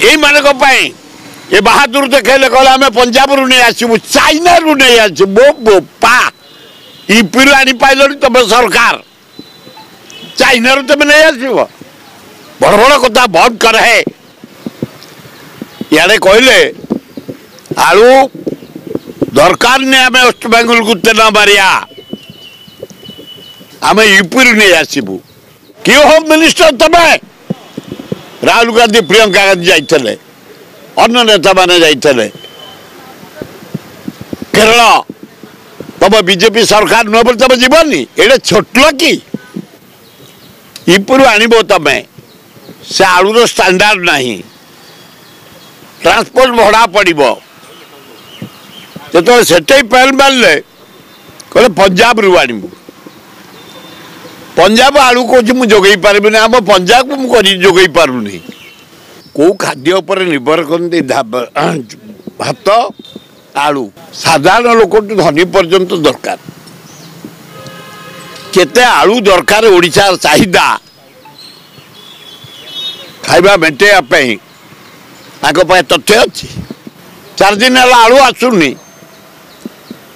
यही ये बहादुर देखले कहले आम पंजाब रु नहीं आसबू चाइना रु नहीं आसबू बोपा यूपी आनी पाइल तुम सरकार चाइना रु तुम नहीं आसब बड़ बड़ कथा बंद कर है इे कहले आलू दरकार नहीं आम वेस्ट बेंगल को तेल मारिया आम यूपी रु नहीं आसबू क्यों होम मिनिस्टर तुम्हें राहुल गांधी प्रियंका गांधी जाइए अन्य नेता माने जाइए केरल तुम बीजेपी सरकार नुह बोल तुम जीवनी ये छोट कि यूपी आणव तुम से आलूर स्टैंडर्ड नहीं ट्रांसपोर्ट भड़ा पड़ो जो से पेल मारे कहले पंजाब रु आणबू पंजाब आलू कौच मुझे जोगई पारि आम पंजाब को मुझे जोगई पारुनी कौ खाद्य उपर निर्भर करते भात आलू साधारण लोक धनी पर्यंत दरकार केते आलू दरकार ओडिशा चाहिदा खाइबा मेटेवाई तथ्य अच्छी 4 दिन है आलू आसुनी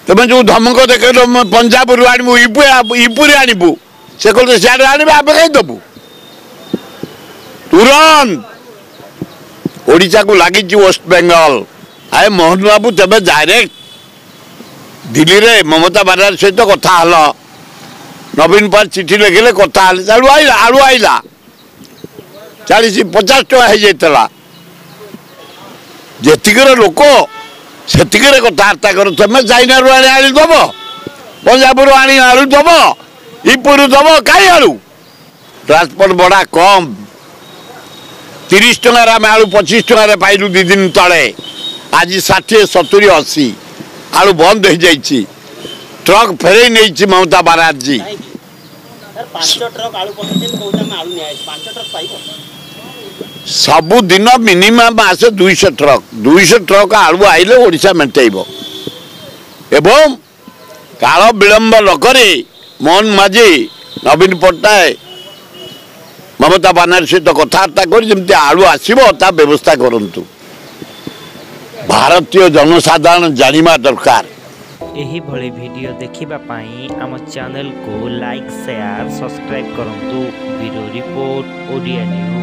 तुम जो धमक देख पंजाब रु आणबू यूपी आणबू से कहते सियाड़े आने आप कहीं दबू तुरंत ओडिशा को लगी वेस्ट बेंगल आए मोहन बाबू तब डायरेक्ट दिल्ली रे ममता बनर्जी सहित कथा हल नवीन पाल चिठी लिखिले कथा आलू आईला 40-50 टका हो जाता जेतिकर लोक सेतिकर कथबार्ता कर तुम चाइना रु आनी दब पंजाब रु आनी आलू दब यूपी दब कहीं आलू ट्रांसपोर्ट बड़ा कम 30 टकर आम आलू 25 टकर पाइलु 2 दिन तले आज 60-70-80 आलू बंद हो जाइए ट्रक फेरे नहीं ममता बनर्जी सबुदिन मिनिमम आसे 200 ट्रक आलू आइले ओडिशा मेटेब एवं काल विलंब नक मोहन माझी नवीन पट्टनायक ममता बनर्जी सहित कथबार्ता कर आलू आसो ता व्यवस्था करंतु भारतीय जनसाधारण जानिबा दरकार। एही भली वीडियो देखिबा पाई आम चैनल को लाइक शेयर सब्सक्राइब करंतु। Bureau report Odia news.